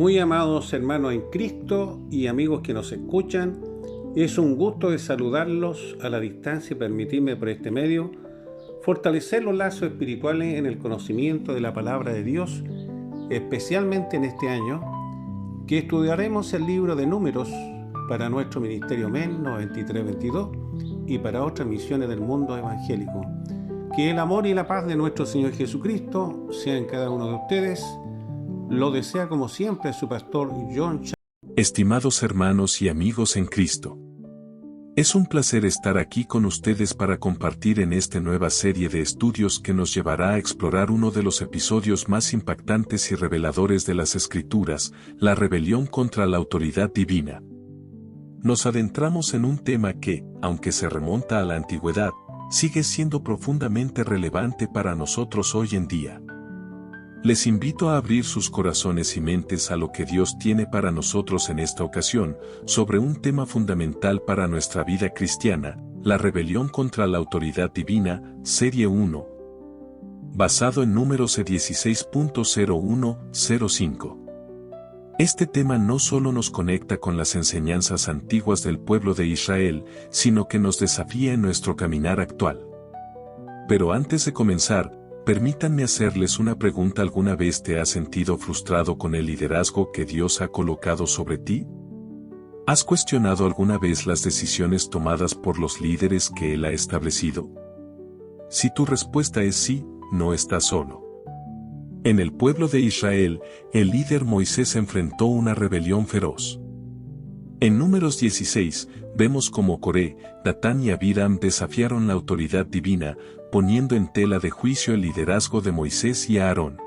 Muy amados hermanos en Cristo y amigos que nos escuchan, es un gusto de saludarlos a la distancia y permitirme por este medio fortalecer los lazos espirituales en el conocimiento de la palabra de Dios, especialmente en este año, que estudiaremos el libro de Números para nuestro ministerio MEN 9322 y para otras misiones del mundo evangélico. Que el amor y la paz de nuestro Señor Jesucristo sean en cada uno de ustedes. Lo desea como siempre su pastor John Ch. Estimados hermanos y amigos en Cristo, es un placer estar aquí con ustedes para compartir en esta nueva serie de estudios que nos llevará a explorar uno de los episodios más impactantes y reveladores de las Escrituras, la rebelión contra la autoridad divina. Nos adentramos en un tema que, aunque se remonta a la antigüedad, sigue siendo profundamente relevante para nosotros hoy en día. Les invito a abrir sus corazones y mentes a lo que Dios tiene para nosotros en esta ocasión, sobre un tema fundamental para nuestra vida cristiana, la rebelión contra la autoridad divina, Serie 1. Basado en Números 16.0105. Este tema no solo nos conecta con las enseñanzas antiguas del pueblo de Israel, sino que nos desafía en nuestro caminar actual. Pero antes de comenzar, permítanme hacerles una pregunta. ¿Alguna vez te has sentido frustrado con el liderazgo que Dios ha colocado sobre ti? ¿Has cuestionado alguna vez las decisiones tomadas por los líderes que Él ha establecido? Si tu respuesta es sí, no estás solo. En el pueblo de Israel, el líder Moisés enfrentó una rebelión feroz. En Números 16, vemos cómo Coré, Datán y Abiram desafiaron la autoridad divina, poniendo en tela de juicio el liderazgo de Moisés y Aarón.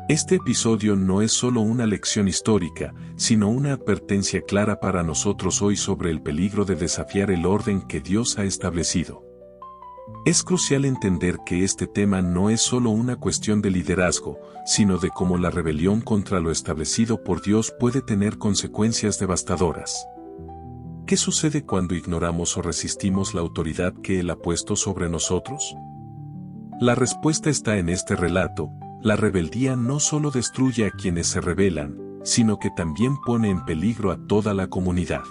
Este episodio no es solo una lección histórica, sino una advertencia clara para nosotros hoy sobre el peligro de desafiar el orden que Dios ha establecido. Es crucial entender que este tema no es solo una cuestión de liderazgo, sino de cómo la rebelión contra lo establecido por Dios puede tener consecuencias devastadoras. ¿Qué sucede cuando ignoramos o resistimos la autoridad que Él ha puesto sobre nosotros? La respuesta está en este relato. La rebeldía no solo destruye a quienes se rebelan, sino que también pone en peligro a toda la comunidad.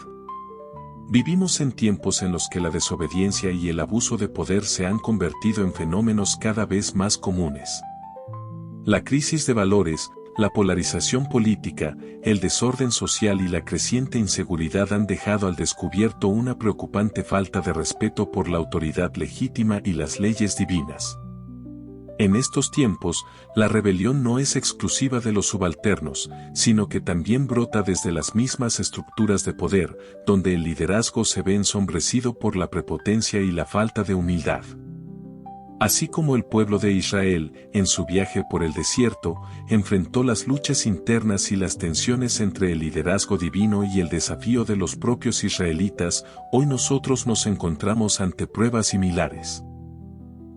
Vivimos en tiempos en los que la desobediencia y el abuso de poder se han convertido en fenómenos cada vez más comunes. La crisis de valores, la polarización política, el desorden social y la creciente inseguridad han dejado al descubierto una preocupante falta de respeto por la autoridad legítima y las leyes divinas. En estos tiempos, la rebelión no es exclusiva de los subalternos, sino que también brota desde las mismas estructuras de poder, donde el liderazgo se ve ensombrecido por la prepotencia y la falta de humildad. Así como el pueblo de Israel, en su viaje por el desierto, enfrentó las luchas internas y las tensiones entre el liderazgo divino y el desafío de los propios israelitas, hoy nosotros nos encontramos ante pruebas similares.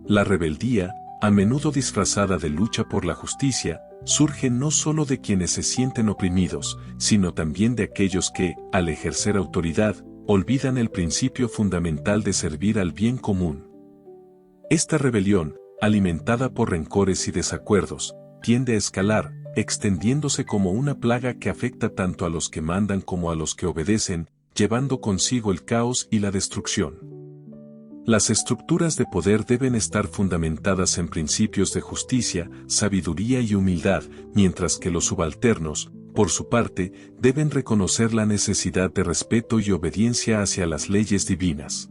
La rebeldía, a menudo disfrazada de lucha por la justicia, surge no solo de quienes se sienten oprimidos, sino también de aquellos que, al ejercer autoridad, olvidan el principio fundamental de servir al bien común. Esta rebelión, alimentada por rencores y desacuerdos, tiende a escalar, extendiéndose como una plaga que afecta tanto a los que mandan como a los que obedecen, llevando consigo el caos y la destrucción. Las estructuras de poder deben estar fundamentadas en principios de justicia, sabiduría y humildad, mientras que los subalternos, por su parte, deben reconocer la necesidad de respeto y obediencia hacia las leyes divinas.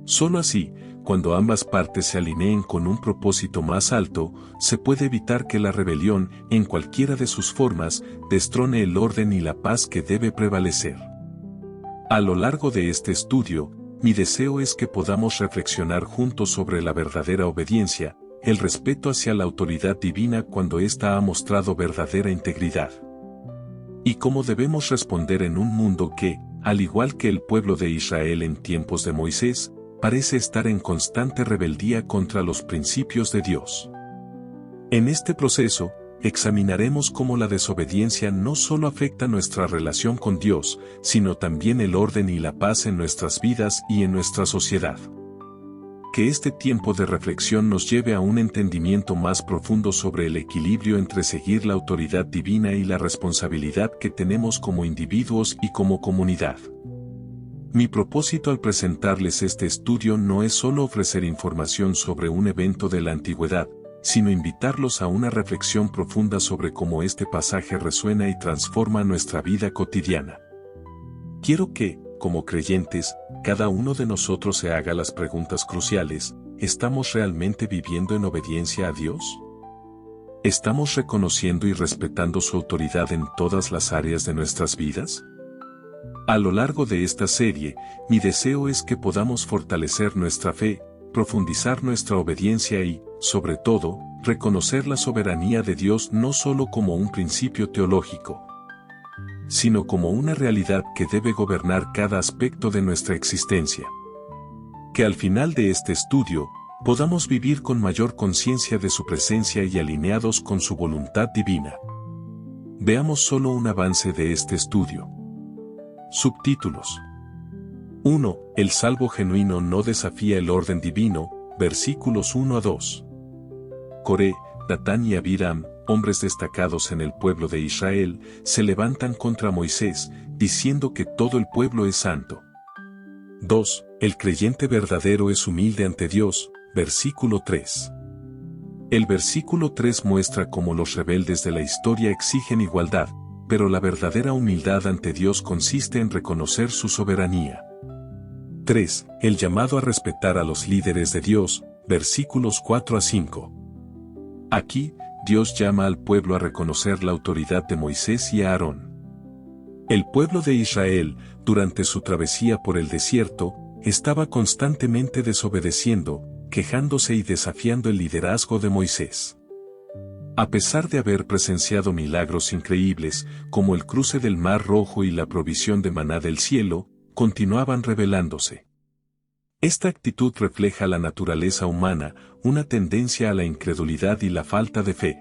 Solo así, cuando ambas partes se alineen con un propósito más alto, se puede evitar que la rebelión, en cualquiera de sus formas, destrone el orden y la paz que debe prevalecer. A lo largo de este estudio, mi deseo es que podamos reflexionar juntos sobre la verdadera obediencia, el respeto hacia la autoridad divina cuando ésta ha mostrado verdadera integridad. Y cómo debemos responder en un mundo que, al igual que el pueblo de Israel en tiempos de Moisés, parece estar en constante rebeldía contra los principios de Dios. En este proceso, examinaremos cómo la desobediencia no solo afecta nuestra relación con Dios, sino también el orden y la paz en nuestras vidas y en nuestra sociedad. que este tiempo de reflexión nos lleve a un entendimiento más profundo sobre el equilibrio entre seguir la autoridad divina y la responsabilidad que tenemos como individuos y como comunidad. Mi propósito al presentarles este estudio no es solo ofrecer información sobre un evento de la antigüedad, sino invitarlos a una reflexión profunda sobre cómo este pasaje resuena y transforma nuestra vida cotidiana. Quiero que, como creyentes, cada uno de nosotros se haga las preguntas cruciales: ¿estamos realmente viviendo en obediencia a Dios? ¿Estamos reconociendo y respetando su autoridad en todas las áreas de nuestras vidas? A lo largo de esta serie, mi deseo es que podamos fortalecer nuestra fe, profundizar nuestra obediencia y, sobre todo, reconocer la soberanía de Dios no solo como un principio teológico, sino como una realidad que debe gobernar cada aspecto de nuestra existencia. Que al final de este estudio, podamos vivir con mayor conciencia de su presencia y alineados con su voluntad divina. Veamos solo un avance de este estudio. Subtítulos. 1. El salvo genuino no desafía el orden divino, versículos 1 a 2. Coré, Datán y Abiram, hombres destacados en el pueblo de Israel, se levantan contra Moisés, diciendo que todo el pueblo es santo. 2. El creyente verdadero es humilde ante Dios, versículo 3. El versículo 3 muestra cómo los rebeldes de la historia exigen igualdad, pero la verdadera humildad ante Dios consiste en reconocer su soberanía. 3. El llamado a respetar a los líderes de Dios, versículos 4 a 5. Aquí, Dios llama al pueblo a reconocer la autoridad de Moisés y Aarón. El pueblo de Israel, durante su travesía por el desierto, estaba constantemente desobedeciendo, quejándose y desafiando el liderazgo de Moisés. A pesar de haber presenciado milagros increíbles, como el cruce del Mar Rojo y la provisión de maná del cielo, continuaban rebelándose. Esta actitud refleja la naturaleza humana, una tendencia a la incredulidad y la falta de fe.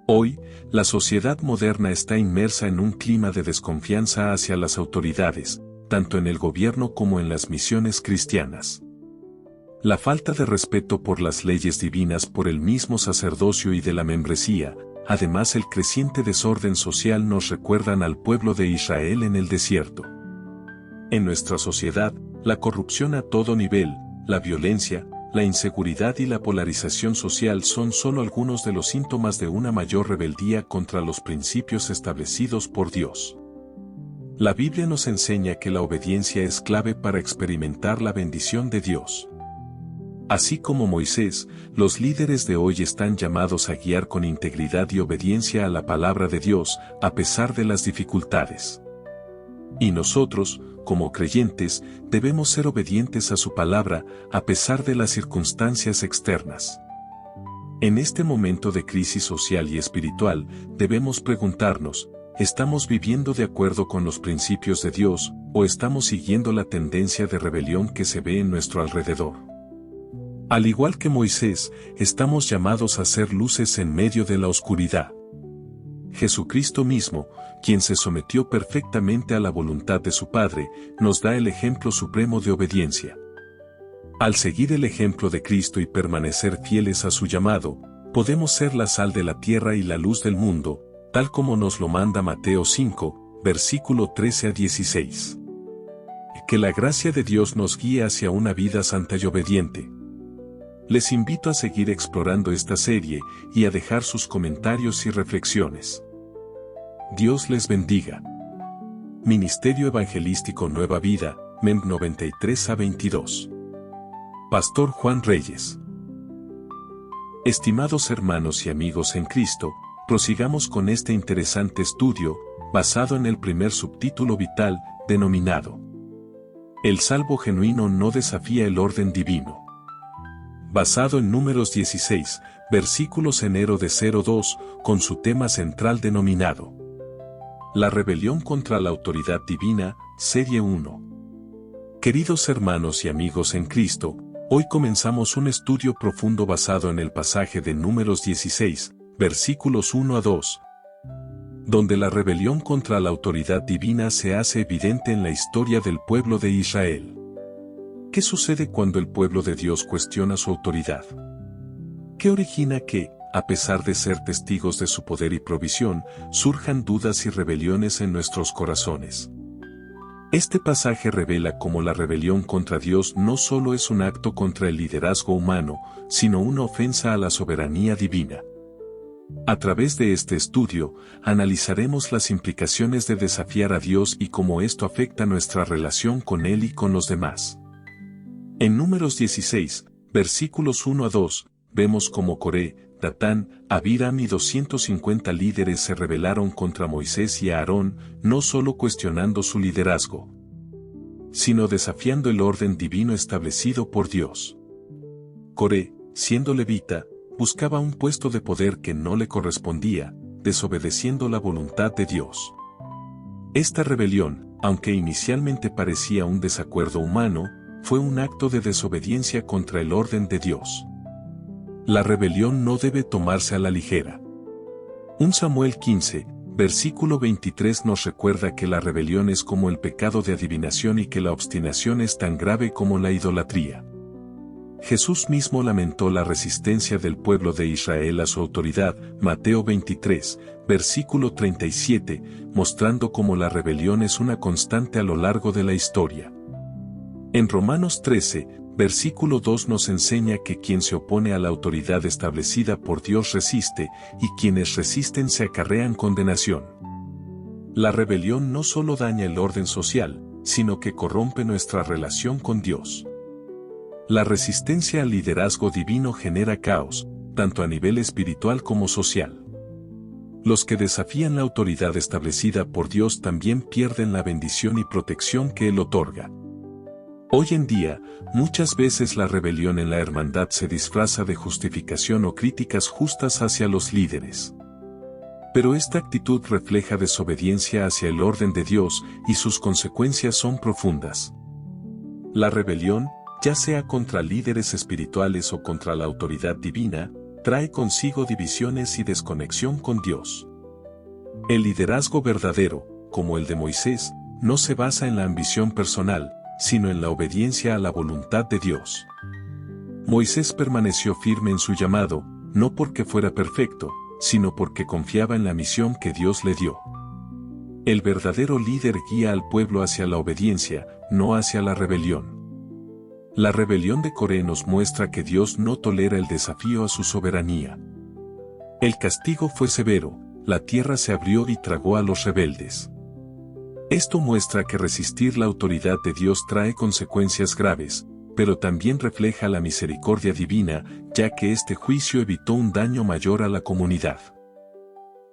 Hoy, la sociedad moderna está inmersa en un clima de desconfianza hacia las autoridades, tanto en el gobierno como en las misiones cristianas. La falta de respeto por las leyes divinas por el mismo sacerdocio y de la membresía, además el creciente desorden social nos recuerdan al pueblo de Israel en el desierto. En nuestra sociedad, la corrupción a todo nivel, la violencia, la inseguridad y la polarización social son solo algunos de los síntomas de una mayor rebeldía contra los principios establecidos por Dios. La Biblia nos enseña que la obediencia es clave para experimentar la bendición de Dios. Así como Moisés, los líderes de hoy están llamados a guiar con integridad y obediencia a la palabra de Dios, a pesar de las dificultades. Y nosotros, como creyentes, debemos ser obedientes a su palabra, a pesar de las circunstancias externas. En este momento de crisis social y espiritual, debemos preguntarnos: ¿estamos viviendo de acuerdo con los principios de Dios, o estamos siguiendo la tendencia de rebelión que se ve en nuestro alrededor? Al igual que Moisés, estamos llamados a ser luces en medio de la oscuridad. Jesucristo mismo, quien se sometió perfectamente a la voluntad de su Padre, nos da el ejemplo supremo de obediencia. Al seguir el ejemplo de Cristo y permanecer fieles a su llamado, podemos ser la sal de la tierra y la luz del mundo, tal como nos lo manda Mateo 5, versículo 13 a 16. Que la gracia de Dios nos guíe hacia una vida santa y obediente. Les invito a seguir explorando esta serie y a dejar sus comentarios y reflexiones. Dios les bendiga. Ministerio Evangelístico Nueva Vida, MEM 93 a 22. Pastor Juan Reyes. Estimados hermanos y amigos en Cristo, prosigamos con este interesante estudio, basado en el primer subtítulo vital, denominado: El salvo genuino no desafía el orden divino. Basado en Números 16, versículos enero de 02, con su tema central denominado: La rebelión contra la autoridad divina, Serie 1. Queridos hermanos y amigos en Cristo, hoy comenzamos un estudio profundo basado en el pasaje de Números 16, versículos 1 a 2, donde la rebelión contra la autoridad divina se hace evidente en la historia del pueblo de Israel. ¿Qué sucede cuando el pueblo de Dios cuestiona su autoridad? ¿Qué origina que, a pesar de ser testigos de su poder y provisión, surjan dudas y rebeliones en nuestros corazones? Este pasaje revela cómo la rebelión contra Dios no solo es un acto contra el liderazgo humano, sino una ofensa a la soberanía divina. A través de este estudio, analizaremos las implicaciones de desafiar a Dios y cómo esto afecta nuestra relación con Él y con los demás. En Números 16, versículos 1 a 2, vemos cómo Coré, Datán, Abiram y 250 líderes se rebelaron contra Moisés y Aarón, no solo cuestionando su liderazgo, sino desafiando el orden divino establecido por Dios. Coré, siendo levita, buscaba un puesto de poder que no le correspondía, desobedeciendo la voluntad de Dios. Esta rebelión, aunque inicialmente parecía un desacuerdo humano, fue un acto de desobediencia contra el orden de Dios. La rebelión no debe tomarse a la ligera. 1 Samuel 15, versículo 23 nos recuerda que la rebelión es como el pecado de adivinación y que la obstinación es tan grave como la idolatría. Jesús mismo lamentó la resistencia del pueblo de Israel a su autoridad, Mateo 23, versículo 37, mostrando cómo la rebelión es una constante a lo largo de la historia. En Romanos 13, versículo 2 nos enseña que quien se opone a la autoridad establecida por Dios resiste, y quienes resisten se acarrean condenación. La rebelión no solo daña el orden social, sino que corrompe nuestra relación con Dios. La resistencia al liderazgo divino genera caos, tanto a nivel espiritual como social. Los que desafían la autoridad establecida por Dios también pierden la bendición y protección que Él otorga. Hoy en día, muchas veces la rebelión en la hermandad se disfraza de justificación o críticas justas hacia los líderes. Pero esta actitud refleja desobediencia hacia el orden de Dios y sus consecuencias son profundas. La rebelión, ya sea contra líderes espirituales o contra la autoridad divina, trae consigo divisiones y desconexión con Dios. El liderazgo verdadero, como el de Moisés, no se basa en la ambición personal, sino en la obediencia a la voluntad de Dios. Moisés permaneció firme en su llamado, no porque fuera perfecto, sino porque confiaba en la misión que Dios le dio. El verdadero líder guía al pueblo hacia la obediencia, no hacia la rebelión. La rebelión de Coré nos muestra que Dios no tolera el desafío a su soberanía. El castigo fue severo, la tierra se abrió y tragó a los rebeldes. Esto muestra que resistir la autoridad de Dios trae consecuencias graves, pero también refleja la misericordia divina, ya que este juicio evitó un daño mayor a la comunidad.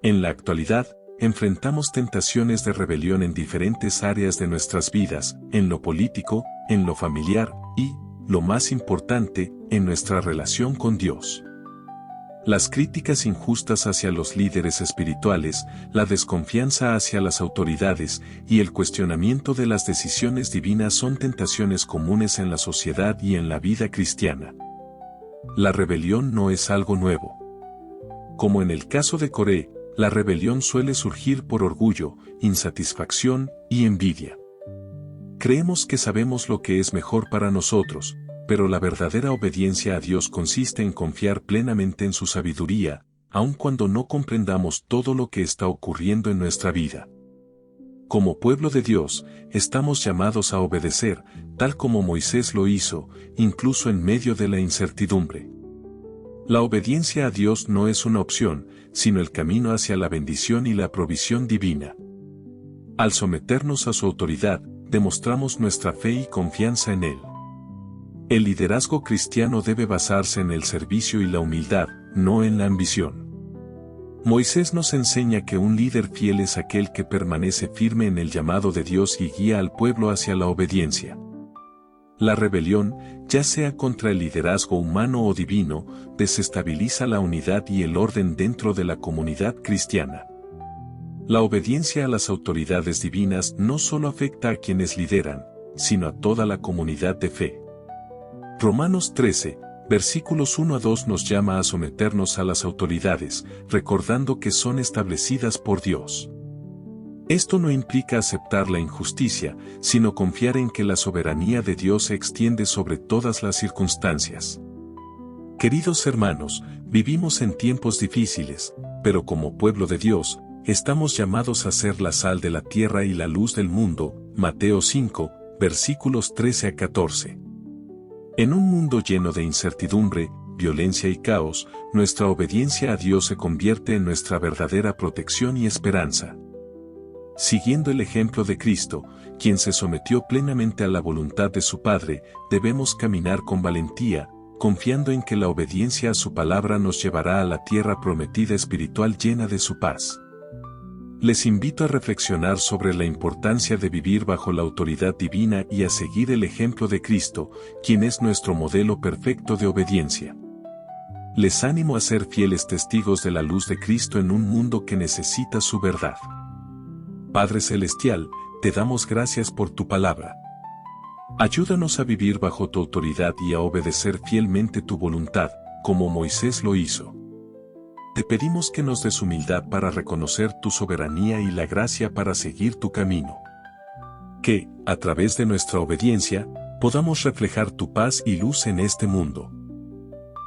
En la actualidad, enfrentamos tentaciones de rebelión en diferentes áreas de nuestras vidas, en lo político, en lo familiar y, lo más importante, en nuestra relación con Dios. Las críticas injustas hacia los líderes espirituales, la desconfianza hacia las autoridades y el cuestionamiento de las decisiones divinas son tentaciones comunes en la sociedad y en la vida cristiana. La rebelión no es algo nuevo. Como en el caso de Coré, la rebelión suele surgir por orgullo, insatisfacción y envidia. Creemos que sabemos lo que es mejor para nosotros, pero la verdadera obediencia a Dios consiste en confiar plenamente en su sabiduría, aun cuando no comprendamos todo lo que está ocurriendo en nuestra vida. Como pueblo de Dios, estamos llamados a obedecer, tal como Moisés lo hizo, incluso en medio de la incertidumbre. La obediencia a Dios no es una opción, sino el camino hacia la bendición y la provisión divina. Al someternos a su autoridad, demostramos nuestra fe y confianza en Él. El liderazgo cristiano debe basarse en el servicio y la humildad, no en la ambición. Moisés nos enseña que un líder fiel es aquel que permanece firme en el llamado de Dios y guía al pueblo hacia la obediencia. La rebelión, ya sea contra el liderazgo humano o divino, desestabiliza la unidad y el orden dentro de la comunidad cristiana. La obediencia a las autoridades divinas no solo afecta a quienes lideran, sino a toda la comunidad de fe. Romanos 13, versículos 1 a 2 nos llama a someternos a las autoridades, recordando que son establecidas por Dios. Esto no implica aceptar la injusticia, sino confiar en que la soberanía de Dios se extiende sobre todas las circunstancias. Queridos hermanos, vivimos en tiempos difíciles, pero como pueblo de Dios, estamos llamados a ser la sal de la tierra y la luz del mundo. Mateo 5, versículos 13 a 14. En un mundo lleno de incertidumbre, violencia y caos, nuestra obediencia a Dios se convierte en nuestra verdadera protección y esperanza. Siguiendo el ejemplo de Cristo, quien se sometió plenamente a la voluntad de su Padre, debemos caminar con valentía, confiando en que la obediencia a su palabra nos llevará a la tierra prometida espiritual llena de su paz. Les invito a reflexionar sobre la importancia de vivir bajo la autoridad divina y a seguir el ejemplo de Cristo, quien es nuestro modelo perfecto de obediencia. Les animo a ser fieles testigos de la luz de Cristo en un mundo que necesita su verdad. Padre Celestial, te damos gracias por tu palabra. Ayúdanos a vivir bajo tu autoridad y a obedecer fielmente tu voluntad, como Moisés lo hizo. Te pedimos que nos des humildad para reconocer tu soberanía y la gracia para seguir tu camino. Que, a través de nuestra obediencia, podamos reflejar tu paz y luz en este mundo.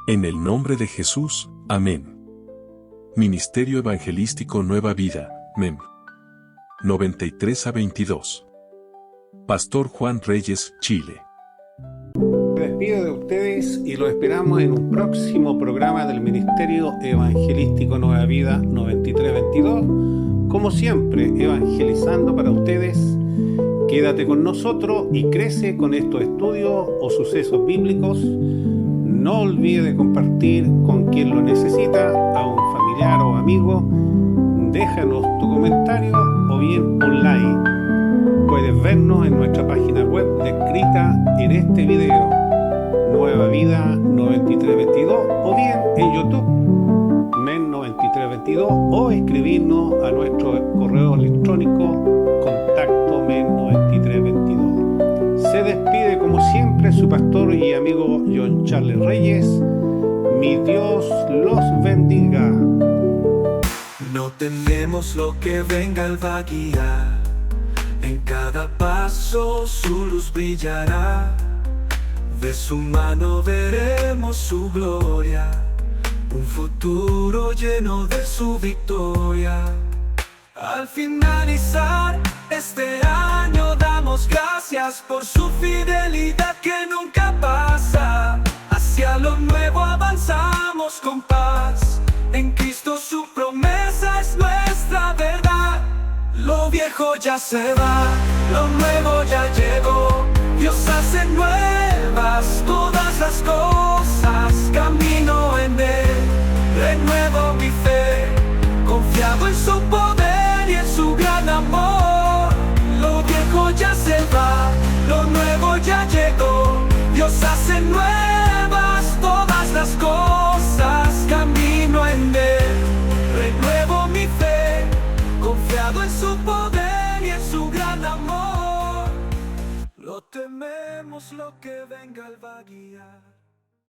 En el nombre de Jesús, amén. Ministerio Evangelístico Nueva Vida, MEM. 93 a 22. Pastor Juan Reyes, Chile. Me despido de ustedes y lo esperamos en un próximo programa del Ministerio Evangelístico Nueva Vida 9322. Como siempre, evangelizando para ustedes. Quédate con nosotros y crece con estos estudios o sucesos bíblicos. No olvides de compartir con quien lo necesita, a un familiar o amigo. Déjanos tu comentario o bien un like. Puedes vernos en nuestra página web descrita en este video, Nueva Vida 9322, o bien en YouTube, MEN 9322, o escribirnos a nuestro correo electrónico contacto men9322. Se despide como siempre su pastor y amigo John Charles Reyes. Mi Dios los bendiga. No tememos lo que venga, Él va a guiar. En cada paso su luz brillará. De su mano veremos su gloria. Un futuro lleno de su victoria. Al finalizar este año damos gracias por su fidelidad que nunca pasa. Hacia lo nuevo avanzamos con paz. En Cristo su promesa es nuestra verdad. Lo viejo ya se va, lo nuevo ya llegó. Dios hace nuevas todas las cosas. Camino en Él, renuevo mi fe, confiado en su poder y en su gran amor. Lo viejo ya se va, lo nuevo ya llegó. Dios hace nuevas todas las cosas. Camino en Él, renuevo mi fe, confiado en su poder y en su gran amor. No tememos lo que venga, Él va a guiar.